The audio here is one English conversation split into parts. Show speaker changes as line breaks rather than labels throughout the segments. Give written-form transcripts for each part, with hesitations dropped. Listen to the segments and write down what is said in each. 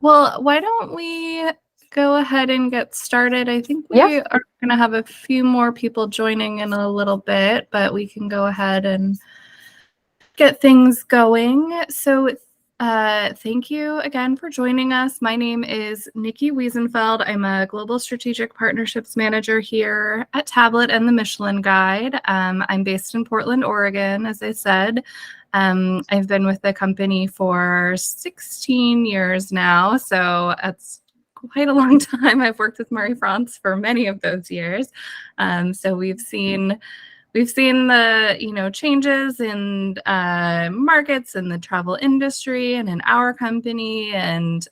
Well, why don't we go ahead and get started? I think we are going to have a few more people joining in a little bit, but we can go ahead and get things going. So thank you again for joining us. My name is Nikki Wiesenfeld. I'm a Global Strategic Partnerships Manager here at Tablet and the Michelin Guide. I'm based in Portland, Oregon, as I said. I've been with the company for 16 years now, so it's quite a long time. I've worked with Marie-France for many of those years. So we've seen the changes in markets in the travel industry and in our company, and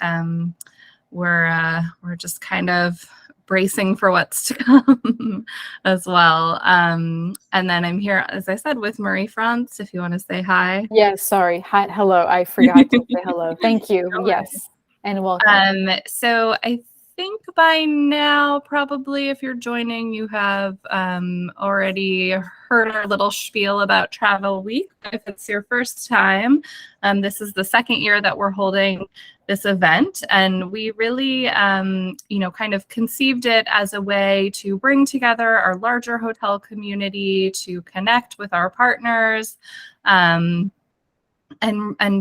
we're just kind of bracing for what's to come as well. And then I'm here, as I said, with Marie-France, if you want to say hi.
Yes, sorry. Hi, hello. I forgot to say hello. Thank you. Yes, and welcome.
So I think by now, probably if you're joining, you have already heard our little spiel about Travel Week. If it's your first time, this is the second year that we're holding this event, and we really, kind of conceived it as a way to bring together our larger hotel community, to connect with our partners, and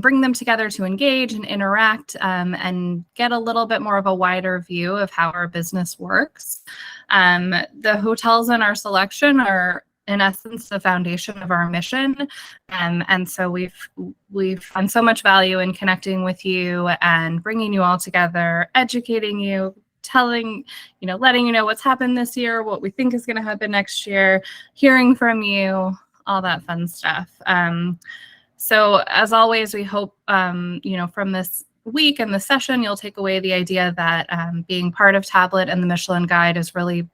bring them together to engage and interact, and get a little bit more of a wider view of how our business works. The hotels in our selection are, in essence, the foundation of our mission. And so we've found so much value in connecting with you and bringing you all together, educating you, letting you know what's happened this year, what we think is going to happen next year, hearing from you, all that fun stuff. So as always, we hope, from this week and the session, you'll take away the idea that being part of Tablet and the Michelin Guide is really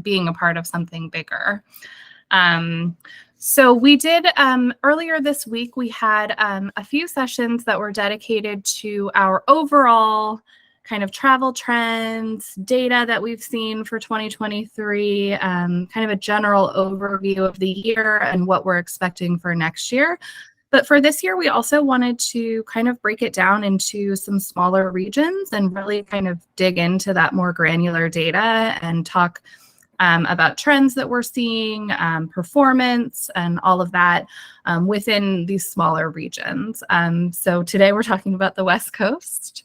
being a part of something bigger. So we did, earlier this week, we had a few sessions that were dedicated to our overall kind of travel trends, data that we've seen for 2023, kind of a general overview of the year and what we're expecting for next year. But for this year, we also wanted to kind of break it down into some smaller regions and really kind of dig into that more granular data and talk about trends that we're seeing, performance, and all of that within these smaller regions. So today we're talking about the West Coast.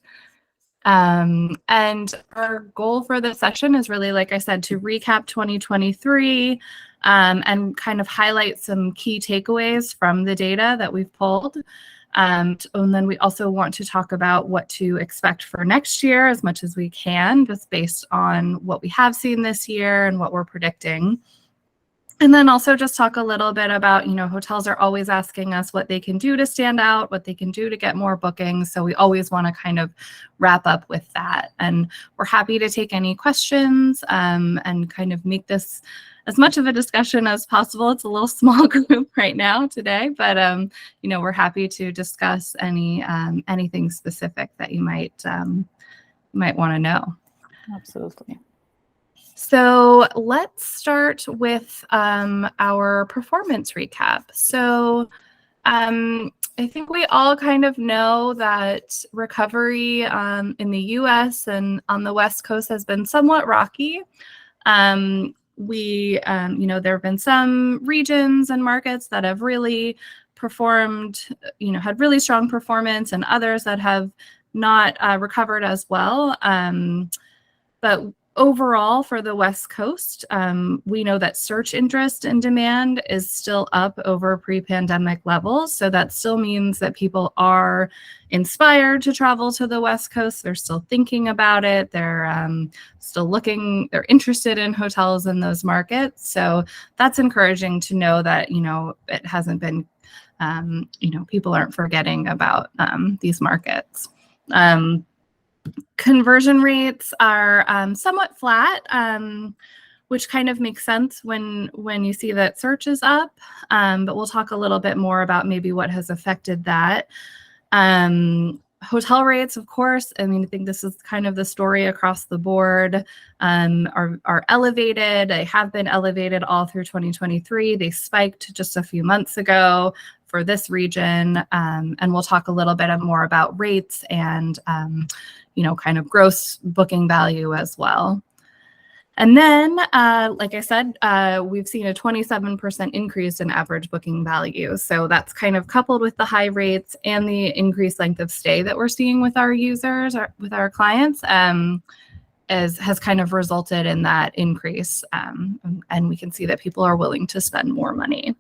And our goal for this session is really, like I said, to recap 2023 and kind of highlight some key takeaways from the data that we've pulled. And then we also want to talk about what to expect for next year as much as we can, just based on what we have seen this year and what we're predicting. And then also just talk a little bit about, hotels are always asking us what they can do to stand out, what they can do to get more bookings. So we always want to kind of wrap up with that. And we're happy to take any questions and kind of make this as much of a discussion as possible. It's a little small group right now today, but we're happy to discuss anything specific that you might want to know.
Absolutely.
So let's start with our performance recap. So I think we all kind of know that recovery in the US and on the West Coast has been somewhat rocky. There have been some regions and markets that have really performed, had really strong performance, and others that have not recovered as well. But overall, for the West Coast, we know that search interest and demand is still up over pre-pandemic levels. So that still means that people are inspired to travel to the West Coast. They're still thinking about it. They're still looking, they're interested in hotels in those markets. So that's encouraging to know that, it hasn't been, people aren't forgetting about these markets. Conversion rates are somewhat flat, which kind of makes sense when you see that search is up. But we'll talk a little bit more about maybe what has affected that. Hotel rates, of course, I think this is kind of the story across the board, are elevated. They have been elevated all through 2023. They spiked just a few months ago for this region. And we'll talk a little bit more about rates and, kind of gross booking value as well. And then, like I said, we've seen a 27% increase in average booking value. So that's kind of coupled with the high rates and the increased length of stay that we're seeing with our users, with our clients, has kind of resulted in that increase. And we can see that people are willing to spend more money.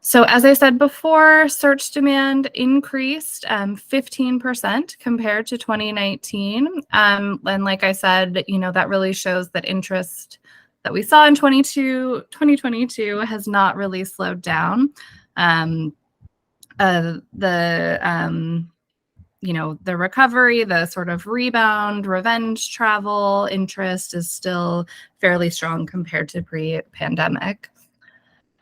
So as I said before, search demand increased 15% compared to 2019. And like I said, that really shows that interest that we saw in 2022 has not really slowed down. The recovery, the sort of rebound, revenge travel interest is still fairly strong compared to pre-pandemic.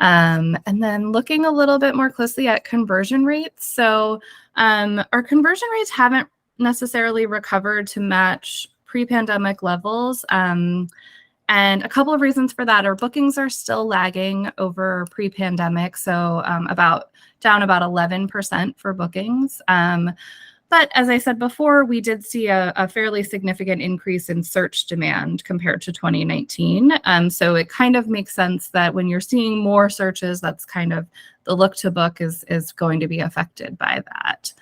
And then looking a little bit more closely at conversion rates. So our conversion rates haven't necessarily recovered to match pre-pandemic levels. And a couple of reasons for that are bookings are still lagging over pre-pandemic. So down about 11% for bookings. But as I said before, we did see a fairly significant increase in search demand compared to 2019. So it kind of makes sense that when you're seeing more searches, that's kind of the look to book is going to be affected by that.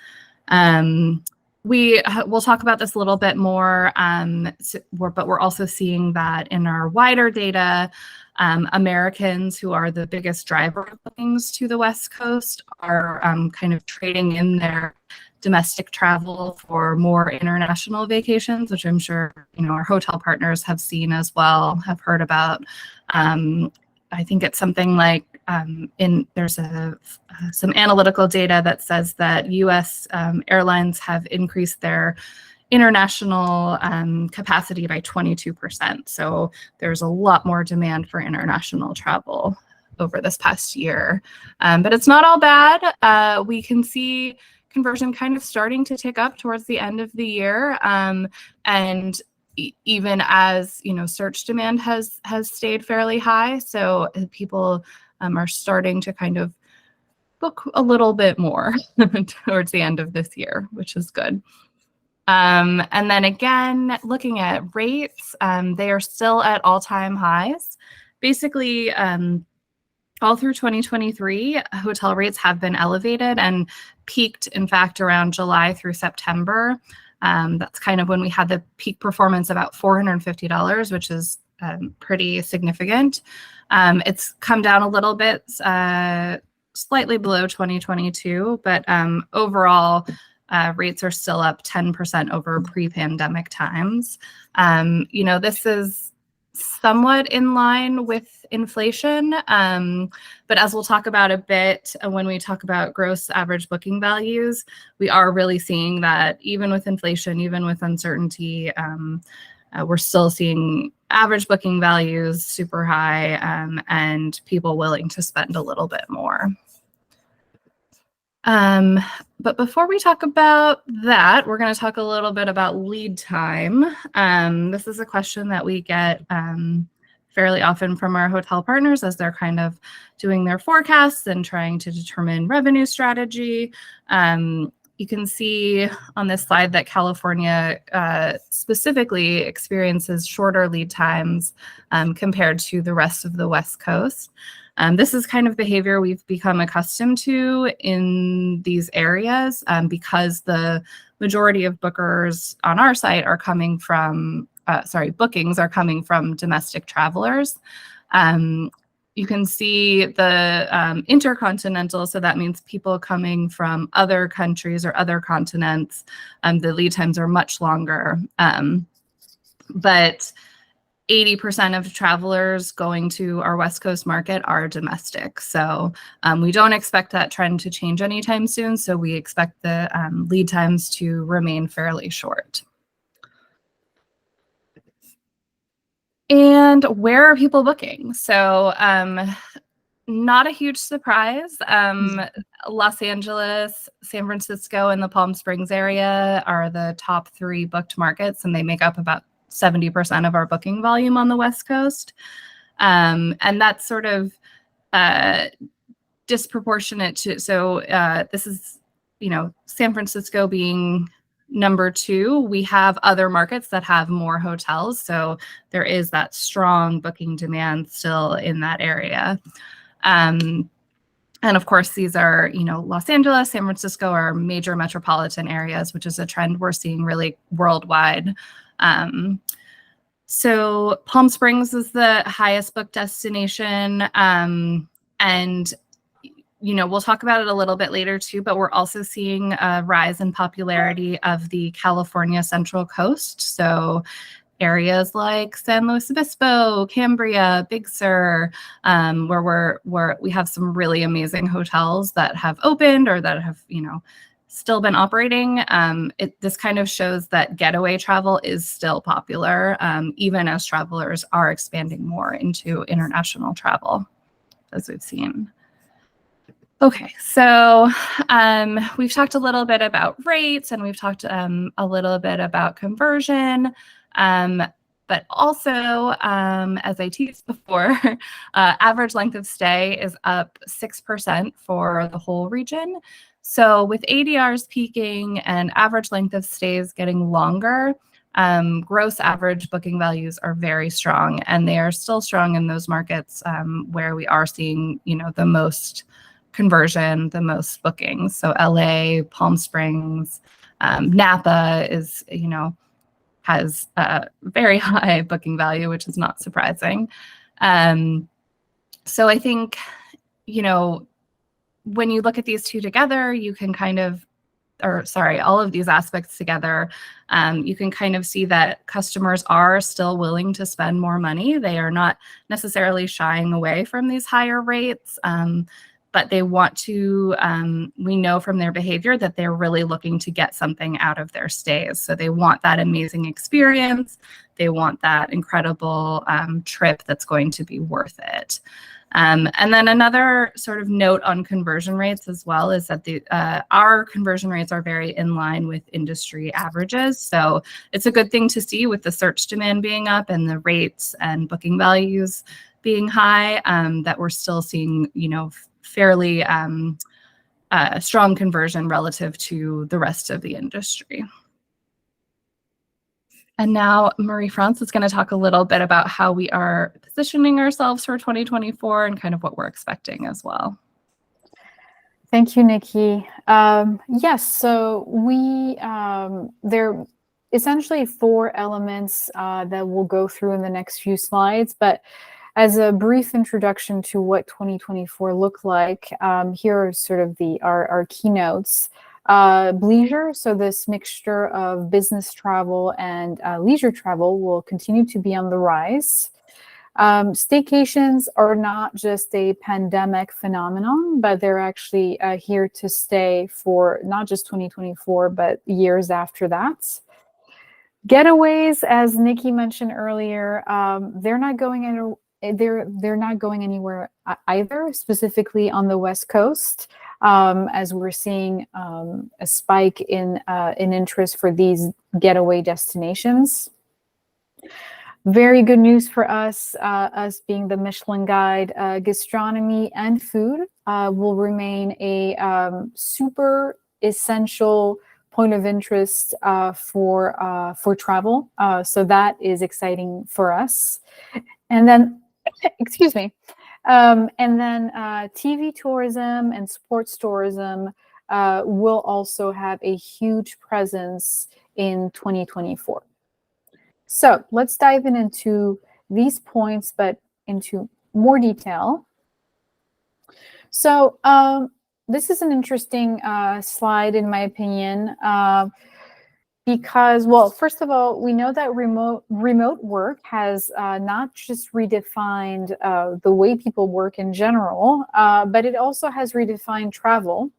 We'll talk about this a little bit more, but we're also seeing that in our wider data. Americans, who are the biggest driver of bookings to the West Coast, are kind of trading in their domestic travel for more international vacations, which I'm sure our hotel partners have seen as well, have heard about. I think it's something like there's some analytical data that says that U.S. Airlines have increased their international capacity by 22%. So there's a lot more demand for international travel over this past year. But it's not all bad. We can see conversion kind of starting to tick up towards the end of the year. And even as, search demand has stayed fairly high. So people are starting to kind of book a little bit more towards the end of this year, which is good. And then again, looking at rates, they are still at all-time highs. Basically, all through 2023, hotel rates have been elevated and peaked, in fact, around July through September. That's kind of when we had the peak performance, about $450, which is pretty significant. It's come down a little bit, slightly below 2022, but overall, rates are still up 10% over pre-pandemic times. This is somewhat in line with inflation, but as we'll talk about a bit when we talk about gross average booking values, we are really seeing that even with inflation, even with uncertainty, we're still seeing average booking values super high, and people willing to spend a little bit more. But before we talk about that, we're going to talk a little bit about lead time. This is a question that we get fairly often from our hotel partners as they're kind of doing their forecasts and trying to determine revenue strategy. You can see on this slide that California specifically experiences shorter lead times compared to the rest of the West Coast. This is kind of behavior we've become accustomed to in these areas because the majority of bookers on our site are coming from, bookings are coming from domestic travelers. You can see the intercontinental, so that means people coming from other countries or other continents. The lead times are much longer, but 80% of travelers going to our West Coast market are domestic. So we don't expect that trend to change anytime soon. So we expect the lead times to remain fairly short. And where are people booking? So not a huge surprise. Los Angeles, San Francisco, and the Palm Springs area are the top 3 booked markets, and they make up about 70% of our booking volume on the West Coast. And that's sort of disproportionate to, so this is, San Francisco being number 2, we have other markets that have more hotels. So there is that strong booking demand still in that area. And of course, these are, Los Angeles, San Francisco are major metropolitan areas, which is a trend we're seeing really worldwide. So Palm Springs is the highest booked destination. And we'll talk about it a little bit later too, but we're also seeing a rise in popularity of the California Central Coast. So areas like San Luis Obispo, Cambria, Big Sur, where we have some really amazing hotels that have opened or that have, still been operating. This kind of shows that getaway travel is still popular, even as travelers are expanding more into international travel, as we've seen. Okay, so we've talked a little bit about rates, and we've talked a little bit about conversion, but also, as I teased before, average length of stay is up 6% for the whole region. So with ADRs peaking and average length of stays getting longer, gross average booking values are very strong, and they are still strong in those markets where we are seeing, the most conversion, the most bookings. So LA, Palm Springs, Napa is, has a very high booking value, which is not surprising. So I think, when you look at these two together, you can all of these aspects together, you can kind of see that customers are still willing to spend more money. They are not necessarily shying away from these higher rates, but they want to, we know from their behavior that they're really looking to get something out of their stays. So they want that amazing experience. They want that incredible trip that's going to be worth it. And then another sort of note on conversion rates as well is that our conversion rates are very in line with industry averages. So it's a good thing to see with the search demand being up and the rates and booking values being high, that we're still seeing, fairly strong conversion relative to the rest of the industry. And now Marie-France is going to talk a little bit about how we are positioning ourselves for 2024 and kind of what we're expecting as well.
Thank you, Nikki. Yes, so there are essentially 4 elements that we'll go through in the next few slides, but as a brief introduction to what 2024 looked like, here are sort of our keynotes. Bleisure, so this mixture of business travel and leisure travel, will continue to be on the rise. Staycations are not just a pandemic phenomenon, but they're actually here to stay for not just 2024, but years after that. Getaways, as Nikki mentioned earlier, they're not going anywhere either, specifically on the West Coast, as we're seeing a spike in interest for these getaway destinations. Very good news for us, us being the Michelin Guide, gastronomy and food will remain a super essential point of interest for travel. So that is exciting for us. And then, excuse me. And then TV tourism and sports tourism will also have a huge presence in 2024. So let's dive into these points, but into more detail. So this is an interesting slide, in my opinion, because, well, first of all, we know that remote work has not just redefined the way people work in general, but it also has redefined travel.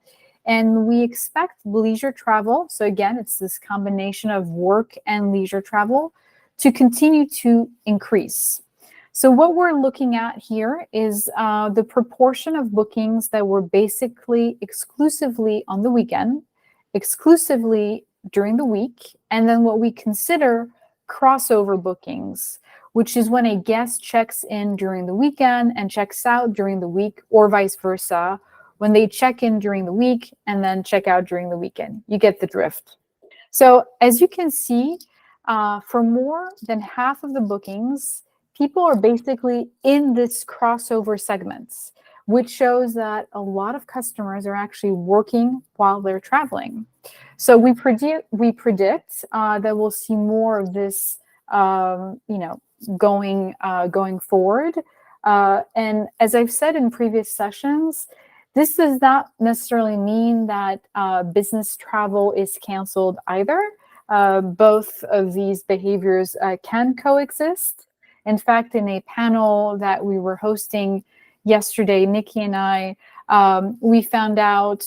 And we expect leisure travel, so again, it's this combination of work and leisure travel, to continue to increase. So what we're looking at here is the proportion of bookings that were basically exclusively on the weekend, exclusively during the week, and then what we consider crossover bookings, which is when a guest checks in during the weekend and checks out during the week, or vice versa, when they check in during the week and then check out during the weekend. You get the drift. So as you can see, for more than half of the bookings, people are basically in this crossover segments, which shows that a lot of customers are actually working while they're traveling. So we predict that we'll see more of this, going forward. And as I've said in previous sessions, this does not necessarily mean that business travel is canceled either. Both of these behaviors can coexist. In fact, in a panel that we were hosting yesterday, Nikki and I, we found out,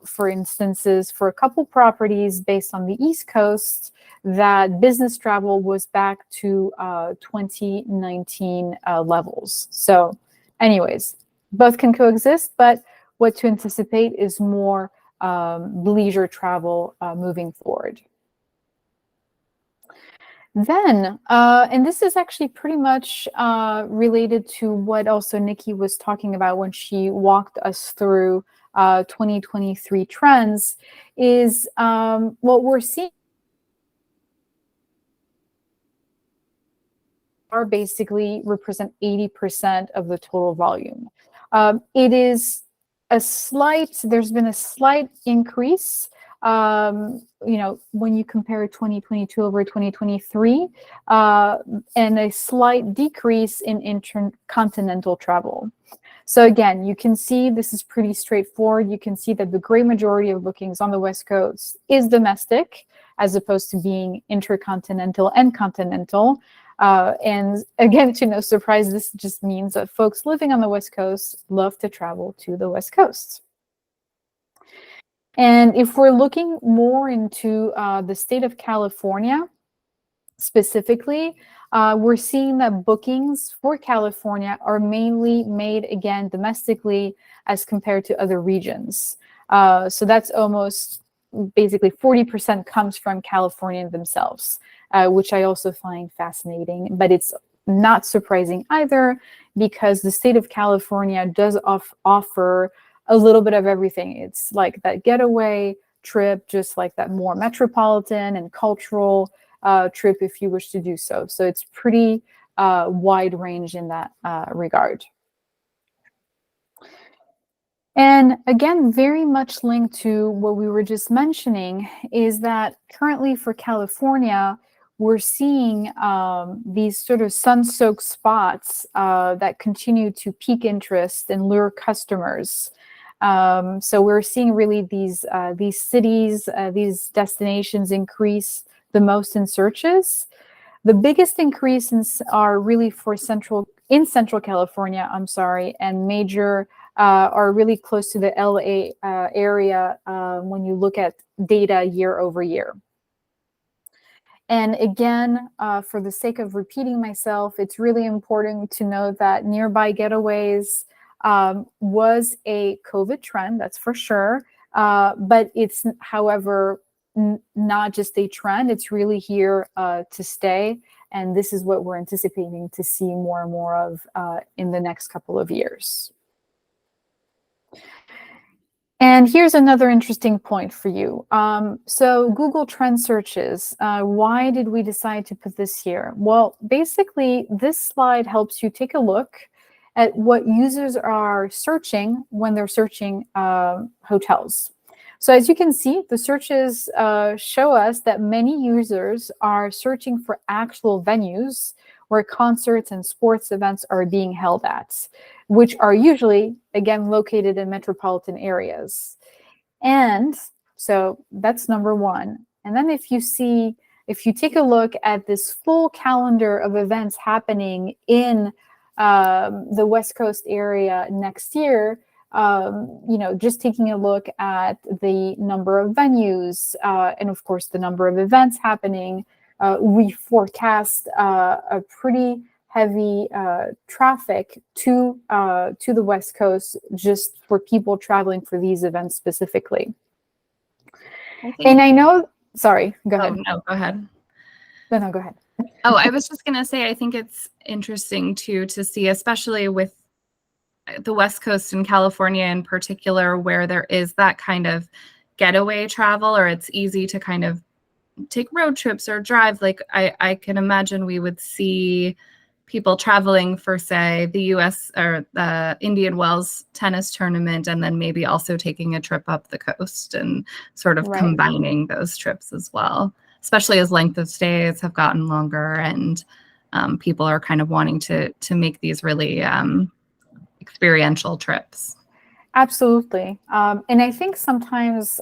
for instances, for a couple properties based on the East Coast, that business travel was back to 2019 levels. So anyways, both can coexist, but what to anticipate is more leisure travel moving forward. Then, and this is actually pretty much related to what also Nikki was talking about when she walked us through 2023 trends, is what we're seeing are basically represent 80% of the total volume. It is there's been a slight increase, when you compare 2022 over 2023, and a slight decrease in intercontinental travel. So again, you can see this is pretty straightforward. You can see that the great majority of bookings on the West Coast is domestic, as opposed to being intercontinental and continental. And again, to no surprise, this just means that folks living on the West Coast love to travel to the West Coast. And if we're looking more into the state of California specifically, we're seeing that bookings for California are mainly made, again, domestically as compared to other regions. So that's almost basically 40% comes from California themselves, which I also find fascinating. But it's not surprising either, because the state of California does offer a little bit of everything. It's like that getaway trip, just like that more metropolitan and cultural trip if you wish to do so. So it's pretty wide range in that regard. And again, very much linked to what we were just mentioning is that currently for California, we're seeing these sort of sun-soaked spots that continue to pique interest and lure customers. So we're seeing really these cities, these destinations increase the most in searches. The biggest increases are really for Central California, and major are really close to the LA area when you look at data year over year. And again, for the sake of repeating myself, it's really important to note that nearby getaways was a COVID trend, that's for sure. But it's, however, not just a trend, it's really here to stay. And this is what we're anticipating to see more and more of in the next couple of years. And here's another interesting point for you. So Google Trend searches, why did we decide to put this here? Well, basically, this slide helps you take a look at what users are searching when they're searching hotels. So as you can see, the searches show us that many users are searching for actual venues where concerts and sports events are being held at, which are usually, again, located in metropolitan areas. And so that's number one. And then if you take a look at this full calendar of events happening in the West Coast area next year, just taking a look at the number of venues and of course the number of events happening, we forecast a pretty heavy traffic to the West Coast just for people traveling for these events specifically. And I know, sorry, go ahead.
No, go ahead.
No, go ahead.
Oh, I was just going to say, I think it's interesting too to see, especially with the West Coast in California in particular, where there is that kind of getaway travel, or it's easy to kind of take road trips or drive, like I can imagine we would see people traveling for, say, the US or the Indian Wells tennis tournament, and then maybe also taking a trip up the coast and sort of
Right.
combining those trips as well, especially as length of stays have gotten longer and people are kind of wanting to make these really experiential trips.
Absolutely. And I think sometimes,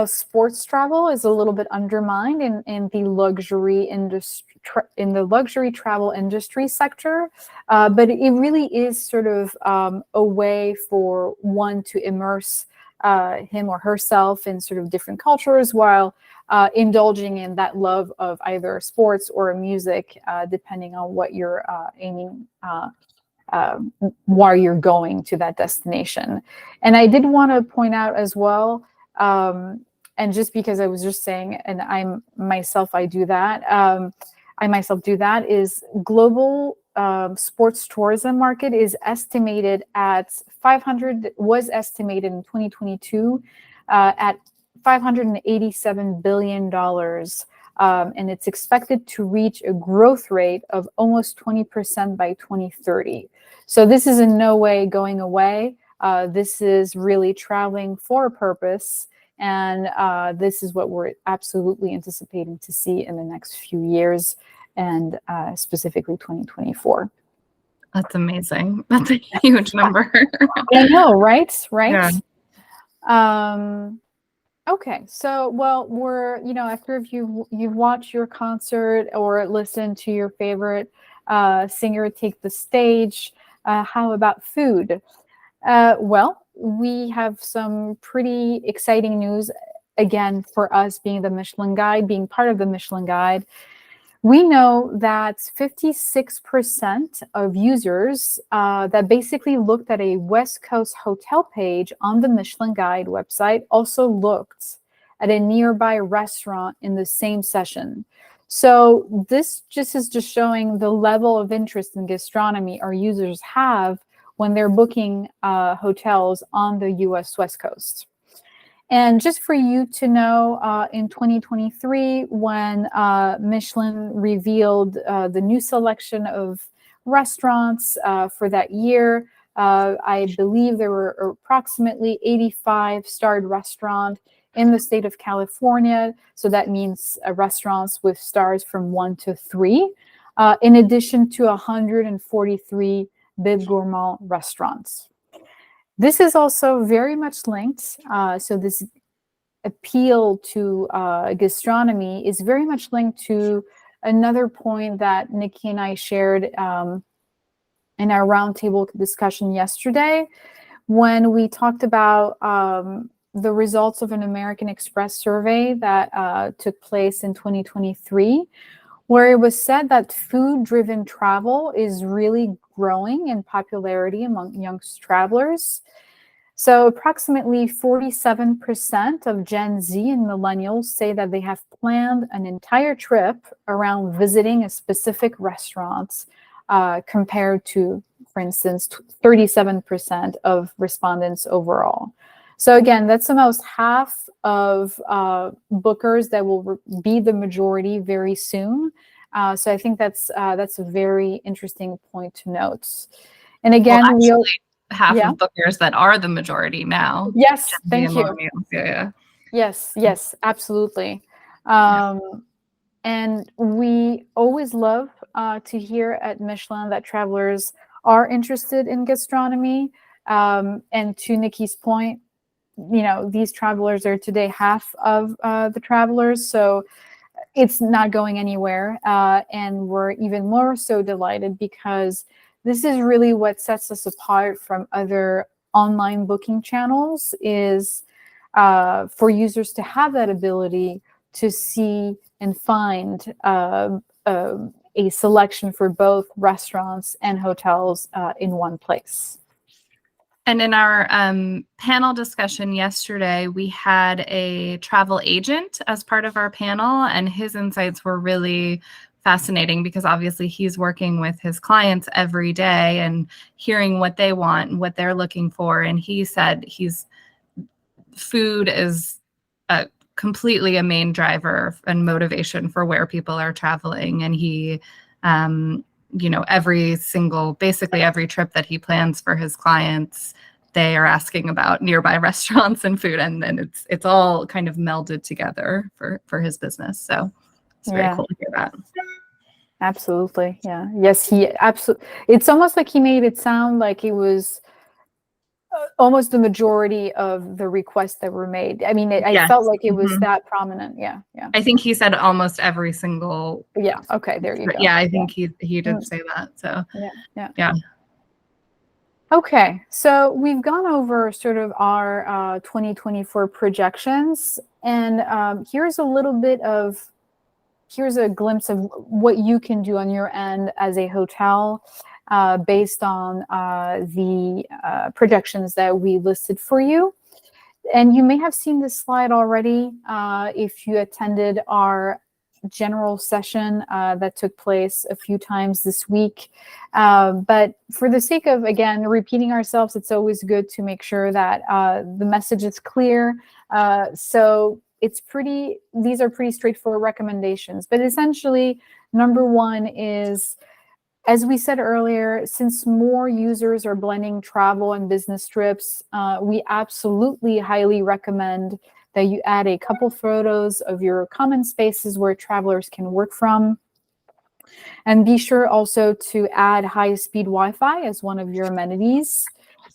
sports travel is a little bit undermined in the luxury industry, in the luxury travel industry sector. But it really is sort of a way for one to immerse him or herself in sort of different cultures while indulging in that love of either sports or music, depending on what you're aiming while you're going to that destination. And I did want to point out as well, and just because I was just saying, and I myself do that, is global sports tourism market is estimated at was estimated in 2022 at $587 billion. And it's expected to reach a growth rate of almost 20% by 2030. So this is in no way going away. This is really traveling for a purpose. And this is what we're absolutely anticipating to see in the next few years, and specifically 2024.
That's amazing. That's a huge number.
I know, right? Right?
Yeah.
Okay, so we're after you've watched your concert or listened to your favorite singer take the stage, how about food? Well, we have some pretty exciting news again for us being the Michelin Guide, being part of the Michelin Guide. We know that 56% of users that basically looked at a West Coast hotel page on the Michelin Guide website also looked at a nearby restaurant in the same session. So this is just showing the level of interest in gastronomy our users have when they're booking hotels on the US West Coast. And just for you to know, in 2023, when Michelin revealed the new selection of restaurants for that year, I believe there were approximately 85 starred restaurants in the state of California. So that means restaurants with stars from 1 to 3, in addition to 143 Bib Gourmand restaurants. This is also very much linked. So this appeal to gastronomy is very much linked to another point that Nikki and I shared in our roundtable discussion yesterday, when we talked about the results of an American Express survey that took place in 2023, where it was said that food-driven travel is really growing in popularity among young travelers. So approximately 47% of Gen Z and millennials say that they have planned an entire trip around visiting a specific restaurant, compared to, for instance, 37% of respondents overall. So again, that's almost half of bookers that will be the majority very soon. So I think that's a very interesting point to note. And again,
half of bookers that are the majority now.
Yes, thank you.
Yeah.
Yes, absolutely. And we always love to hear at Michelin that travelers are interested in gastronomy. And to Nikki's point, these travelers are today half of the travelers, so it's not going anywhere. And we're even more so delighted because this is really what sets us apart from other online booking channels, is for users to have that ability to see and find a selection for both restaurants and hotels in one place.
And in our panel discussion yesterday, we had a travel agent as part of our panel, and his insights were really fascinating because obviously he's working with his clients every day and hearing what they want and what they're looking for. And he said food is completely a main driver and motivation for where people are traveling. And he, basically every trip that he plans for his clients, they are asking about nearby restaurants and food. And then it's all kind of melded together for his business. So it's very cool to hear that.
Absolutely. Yeah. Yes, he absolutely. It's almost like he made it sound like it was almost the majority of the requests that were made. I mean, I felt like it was that prominent. Yeah. Yeah.
I think he said almost every single.
Yeah. Okay. There you go.
Yeah. I think he did say that. So yeah.
Okay. So we've gone over sort of our 2024 projections, and here's a glimpse of what you can do on your end as a hotel based on the projections that we listed for you. And you may have seen this slide already if you attended our general session that took place a few times this week. But for the sake of, again, repeating ourselves, it's always good to make sure that the message is clear. So these are pretty straightforward recommendations. But essentially, number one is, as we said earlier, since more users are blending travel and business trips, we absolutely highly recommend that you add a couple photos of your common spaces where travelers can work from. And be sure also to add high-speed Wi-Fi as one of your amenities.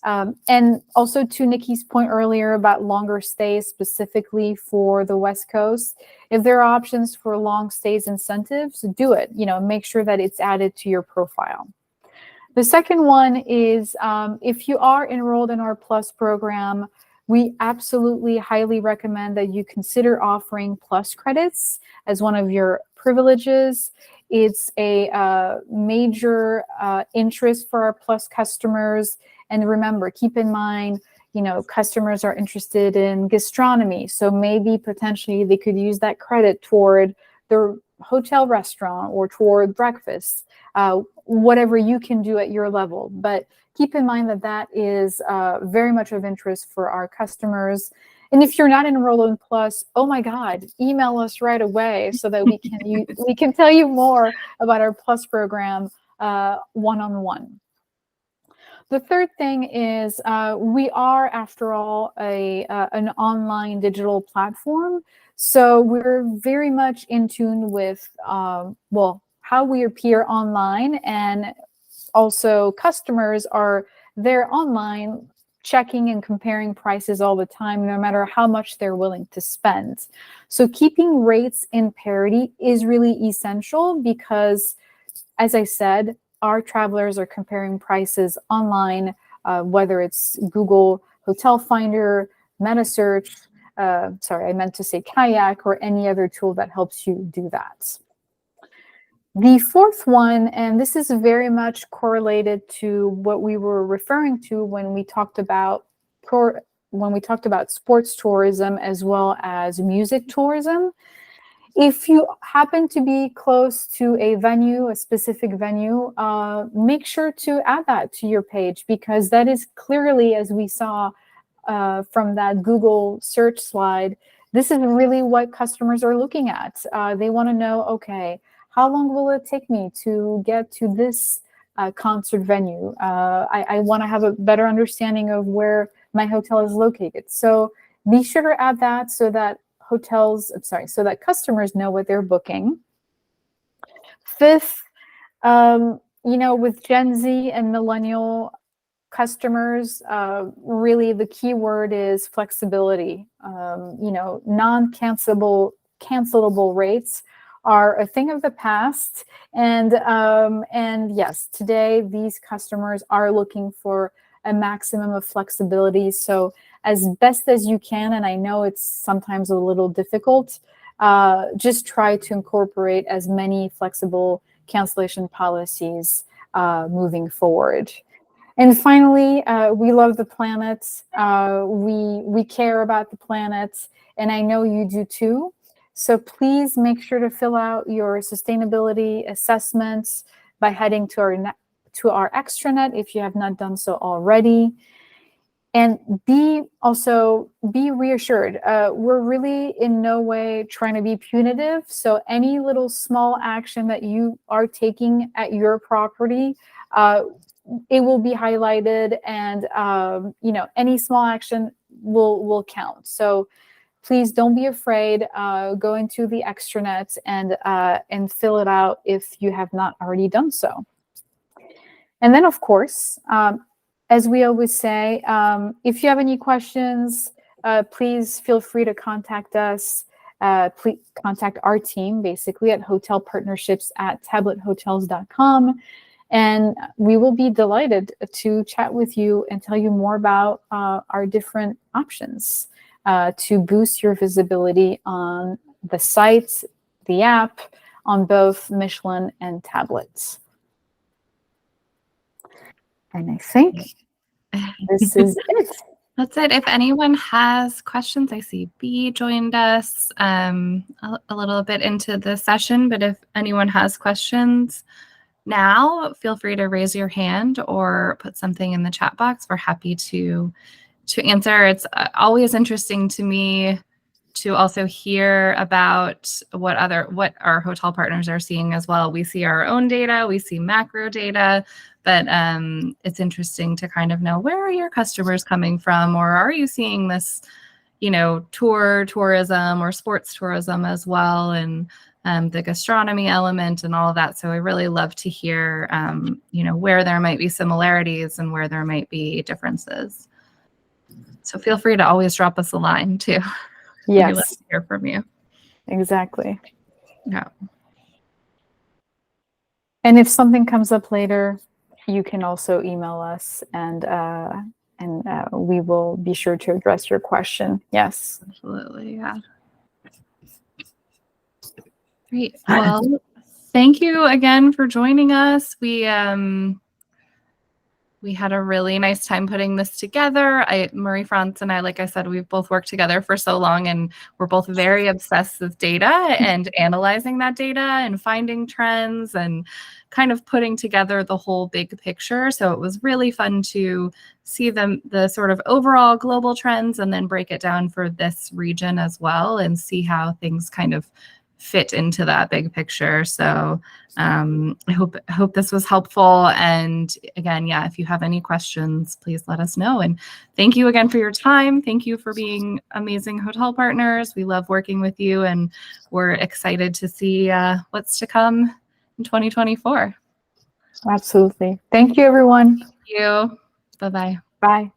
And also to Nikki's point earlier about longer stays specifically for the West Coast, if there are options for long stays incentives, do it. Make sure that it's added to your profile. The second one is if you are enrolled in our Plus program, we absolutely highly recommend that you consider offering Plus credits as one of your privileges. It's a major interest for our Plus customers. And remember, keep in mind, customers are interested in gastronomy. So maybe potentially they could use that credit toward their hotel restaurant or toward breakfast, whatever you can do at your level. But keep in mind that is very much of interest for our customers. And if you're not enrolled in Plus, oh my God, email us right away so that we can tell you more about our Plus program one-on-one. The third thing is we are, after all, an online digital platform. So we're very much in tune with, how we appear online, and also customers are there online checking and comparing prices all the time, no matter how much they're willing to spend. So keeping rates in parity is really essential because, as I said, our travelers are comparing prices online, whether it's Google Hotel Finder, MetaSearch, I meant to say Kayak, or any other tool that helps you do that. The fourth one, and this is very much correlated to what we were referring to when we talked about sports tourism as well as music tourism. If you happen to be close to a specific venue, make sure to add that to your page, because that is clearly, as we saw from that Google search slide, this is really what customers are looking at. They want to know, okay, how long will it take me to get to this concert venue? I want to have a better understanding of where my hotel is located. So be sure to add that so that customers know what they're booking. Fifth, with Gen Z and millennial customers, really the key word is flexibility. Non-cancelable rates are a thing of the past, and yes, today these customers are looking for a maximum of flexibility. So as best as you can, and I know it's sometimes a little difficult, just try to incorporate as many flexible cancellation policies moving forward. And finally, we love the planet. We care about the planet, and I know you do too. So please make sure to fill out your sustainability assessments by heading to our extranet if you have not done so already. And be reassured. We're really in no way trying to be punitive. So any little small action that you are taking at your property, it will be highlighted, and any small action will count. So please don't be afraid. Go into the extranet and fill it out if you have not already done so. And then, of course, as we always say, if you have any questions, please feel free to contact us. Please contact our team, basically, at hotelpartnerships@tablethotels.com. And we will be delighted to chat with you and tell you more about our different options to boost your visibility on the site, the app, on both Michelin and tablets. And I think this is it.
That's it. If anyone has questions, I see B joined us a little bit into the session, but if anyone has questions now, feel free to raise your hand or put something in the chat box. We're happy to answer. It's always interesting to me to also hear about what our hotel partners are seeing as well. We see our own data, we see macro data, but it's interesting to kind of know, where are your customers coming from, or are you seeing this, tourism or sports tourism as well, and the gastronomy element and all of that. So I really love to hear, where there might be similarities and where there might be differences. So feel free to always drop us a line too.
Yes.
We love to hear from you.
Exactly.
Yeah.
And if something comes up later, you can also email us, and we will be sure to address your question. Yes.
Absolutely. Yeah. Great. Well, thank you again for joining us. We had a really nice time putting this together. Marie-France and I, like I said, we've both worked together for so long, and we're both very obsessed with data and analyzing that data and finding trends and kind of putting together the whole big picture. So it was really fun to see the sort of overall global trends and then break it down for this region as well and see how things kind of fit into that big picture. So I hope this was helpful. And again, yeah, if you have any questions, please let us know. And thank you again for your time. Thank you for being amazing hotel partners. We love working with you, and we're excited to see what's to come in 2024.
Absolutely. Thank you, everyone.
Thank you. Bye-bye.
Bye.